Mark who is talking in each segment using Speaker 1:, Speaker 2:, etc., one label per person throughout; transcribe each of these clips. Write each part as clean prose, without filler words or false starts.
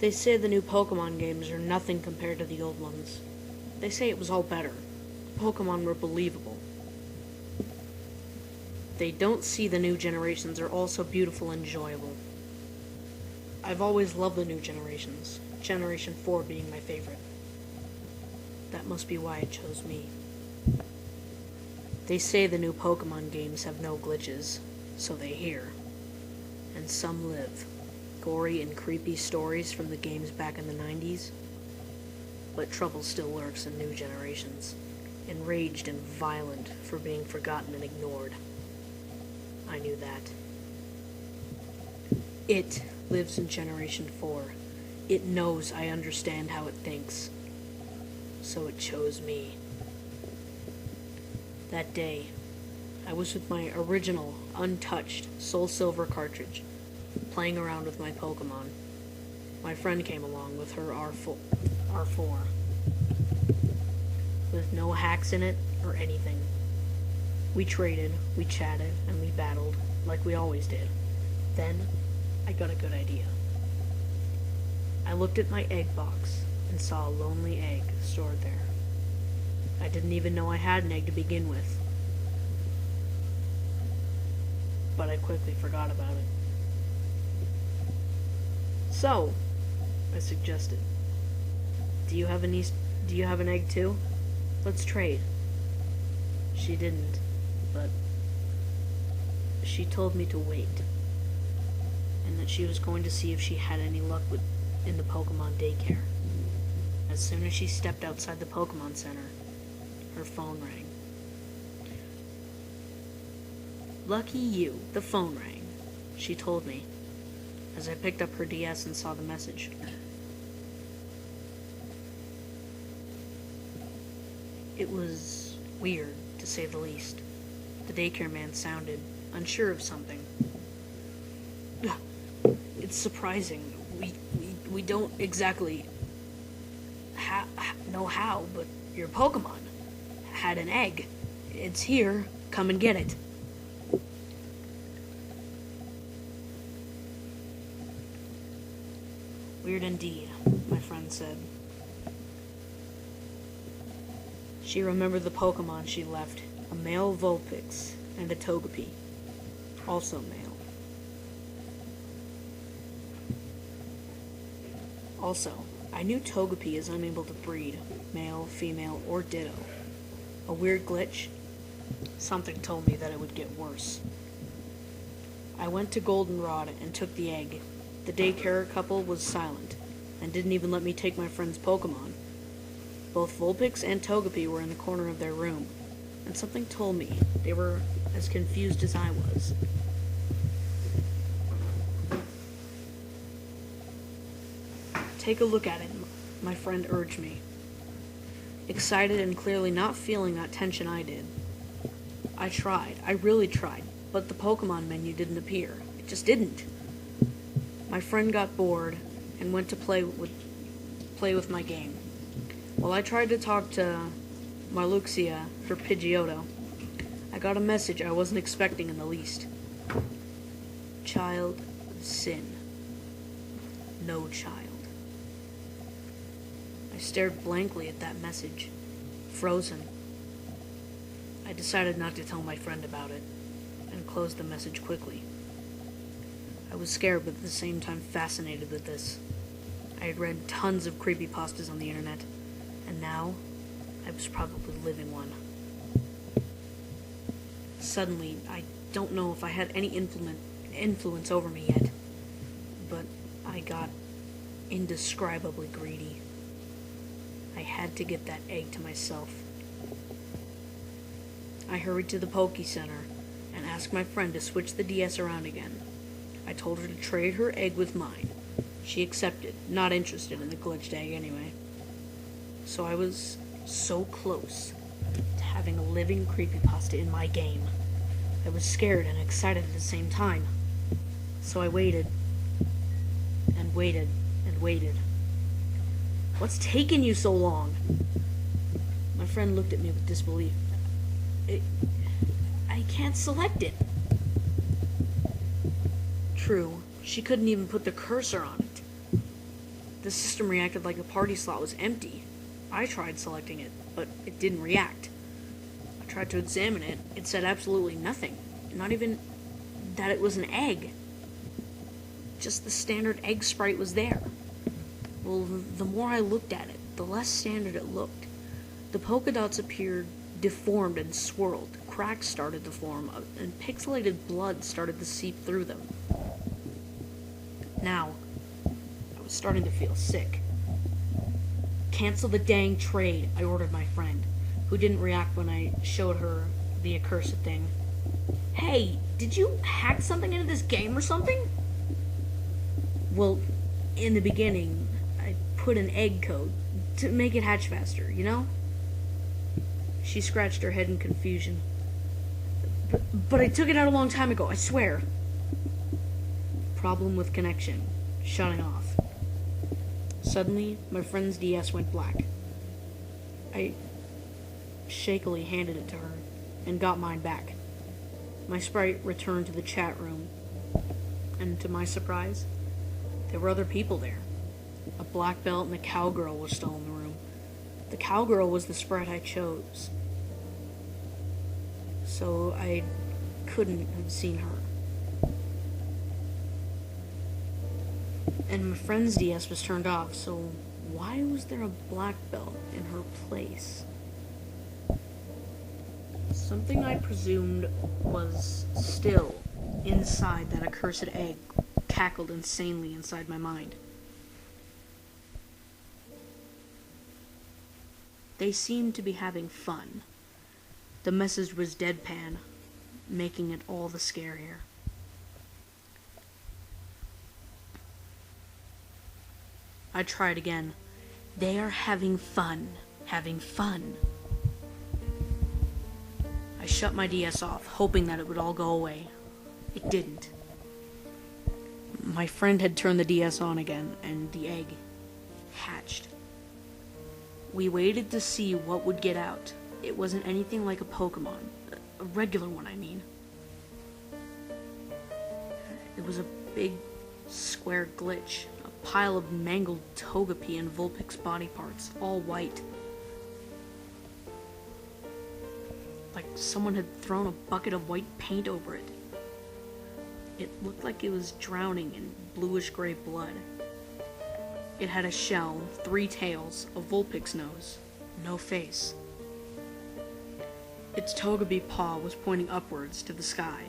Speaker 1: They say the new Pokemon games are nothing compared to the old ones. They say it was all better. Pokemon were believable. They don't see the new generations are also beautiful and enjoyable. I've always loved the new generations, Generation 4 being my favorite. That must be why it chose me. They say the new Pokemon games have no glitches, so they hear. And some live. Gory and creepy stories from the games back in the 90s. But trouble still lurks in new generations, enraged and violent for being forgotten and ignored. I knew that. It lives in Generation 4. It knows I understand how it thinks. So it chose me. That day, I was with my original, untouched Soul Silver cartridge, playing around with my Pokemon. My friend came along with her R4, with no hacks in it or anything. We traded, we chatted, and we battled, like we always did. Then, I got a good idea. I looked at my egg box and saw a lonely egg stored there. I didn't even know I had an egg to begin with. But I quickly forgot about it. So, I suggested, do you have an egg too? Let's trade. She didn't, but she told me to wait, and that she was going to see if she had any luck in the Pokemon daycare. As soon as she stepped outside the Pokemon Center, her phone rang. Lucky you, the phone rang, she told me, as I picked up her DS and saw the message. It was weird, to say the least. The daycare man sounded unsure of something. It's surprising. We don't exactly know how, but your Pokemon had an egg. It's here. Come and get it. Weird indeed, my friend said. She remembered the Pokemon she left, a male Vulpix and a Togepi, also male. Also, I knew Togepi is unable to breed, male, female, or ditto. A weird glitch? Something told me that it would get worse. I went to Goldenrod and took the egg. The daycare couple was silent, and didn't even let me take my friend's Pokemon. Both Vulpix and Togepi were in the corner of their room, and something told me they were as confused as I was. Take a look at it, my friend urged me. Excited and clearly not feeling that tension I did. I tried, I really tried, but the Pokemon menu didn't appear. It just didn't. My friend got bored and went to play with my game. While I tried to talk to Marluxia for Pidgeotto, I got a message I wasn't expecting in the least. Child of sin. No child. I stared blankly at that message, frozen. I decided not to tell my friend about it, and closed the message quickly. I was scared, but at the same time fascinated with this. I had read tons of creepypastas on the internet, and now I was probably living one. Suddenly, I don't know if I had any influence over me yet, but I got indescribably greedy. I had to get that egg to myself. I hurried to the Poke Center and asked my friend to switch the DS around again. I told her to trade her egg with mine. She accepted, not interested in the glitched egg anyway. So I was so close to having a living creepypasta in my game. I was scared and excited at the same time. So I waited, and waited, and waited. What's taking you so long? My friend looked at me with disbelief. I can't select it. True, she couldn't even put the cursor on it. The system reacted like the party slot was empty. I tried selecting it, but it didn't react. I tried to examine it. It said absolutely nothing. Not even that it was an egg. Just the standard egg sprite was there. Well, the more I looked at it, the less standard it looked. The polka dots appeared deformed and swirled. Cracks started to form, and pixelated blood started to seep through them. Now, I was starting to feel sick. Cancel the dang trade, I ordered my friend, who didn't react when I showed her the accursed thing. Hey, did you hack something into this game or something? Well, in the beginning, I put an egg code to make it hatch faster, you know? She scratched her head in confusion. But I took it out a long time ago, I swear. Problem with connection. Shutting off. Suddenly, my friend's DS went black. I shakily handed it to her and got mine back. My sprite returned to the chat room, and to my surprise, there were other people there. A black belt and a cowgirl were still in the room. The cowgirl was the sprite I chose, so I couldn't have seen her. And my friend's DS was turned off, so why was there a black belt in her place? Something I presumed was still inside that accursed egg cackled insanely inside my mind. They seemed to be having fun. The message was deadpan, making it all the scarier. I tried again. They are having fun. Having fun. I shut my DS off, hoping that it would all go away. It didn't. My friend had turned the DS on again, and the egg hatched. We waited to see what would get out. It wasn't anything like a Pokemon. A regular one, I mean. It was a big, square glitch. A pile of mangled Togepi and Vulpix body parts, all white. Like someone had thrown a bucket of white paint over it. It looked like it was drowning in bluish-gray blood. It had a shell, 3 tails, a Vulpix nose, no face. Its Togepi paw was pointing upwards to the sky.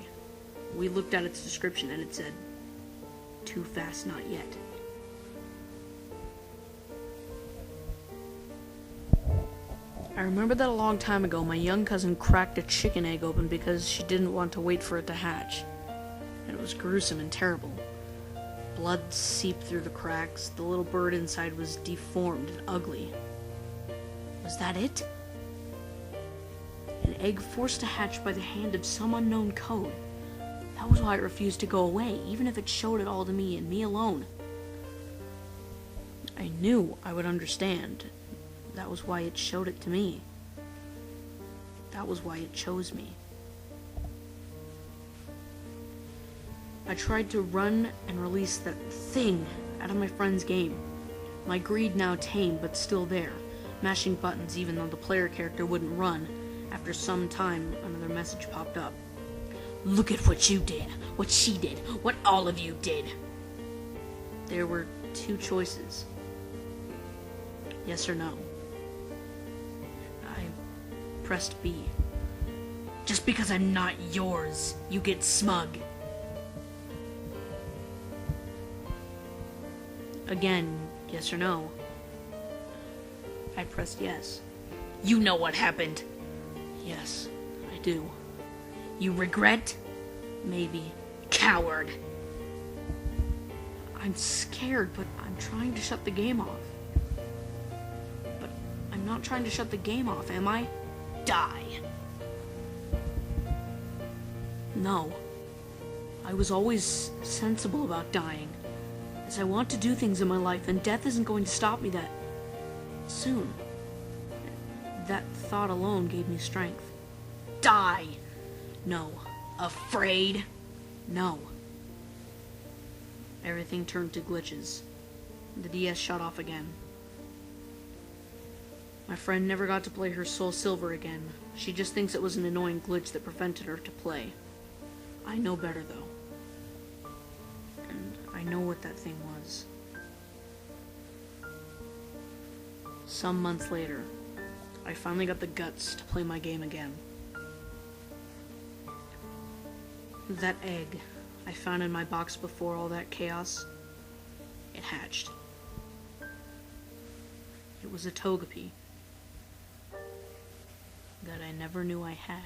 Speaker 1: We looked at its description and it said, "Too fast, not yet." I remember that a long time ago my young cousin cracked a chicken egg open because she didn't want to wait for it to hatch. It was gruesome and terrible. Blood seeped through the cracks. The little bird inside was deformed and ugly. Was that it? An egg forced to hatch by the hand of some unknown code. That was why it refused to go away, even if it showed it all to me and me alone. I knew I would understand. That was why it showed it to me. That was why it chose me. I tried to run and release that thing out of my friend's game. My greed now tame, but still there, mashing buttons even though the player character wouldn't run. After some time, another message popped up. "Look at what you did, what she did, what all of you did." There were 2 choices. Yes or no. I pressed B. Just because I'm not yours, you get smug. Again, yes or no. I pressed yes. You know what happened. Yes, I do. You regret? Maybe. Coward. I'm scared, but I'm trying to shut the game off. But I'm not trying to shut the game off, am I? Die. No. I was always sensible about dying, as I want to do things in my life, and death isn't going to stop me that soon. That thought alone gave me strength. Die! No. Afraid? No. Everything turned to glitches. The DS shut off again. My friend never got to play her Soul Silver again. She just thinks it was an annoying glitch that prevented her to play. I know better, though. And I know what that thing was. Some months later, I finally got the guts to play my game again. That egg I found in my box before all that chaos, it hatched. It was a Togepi that I never knew I had.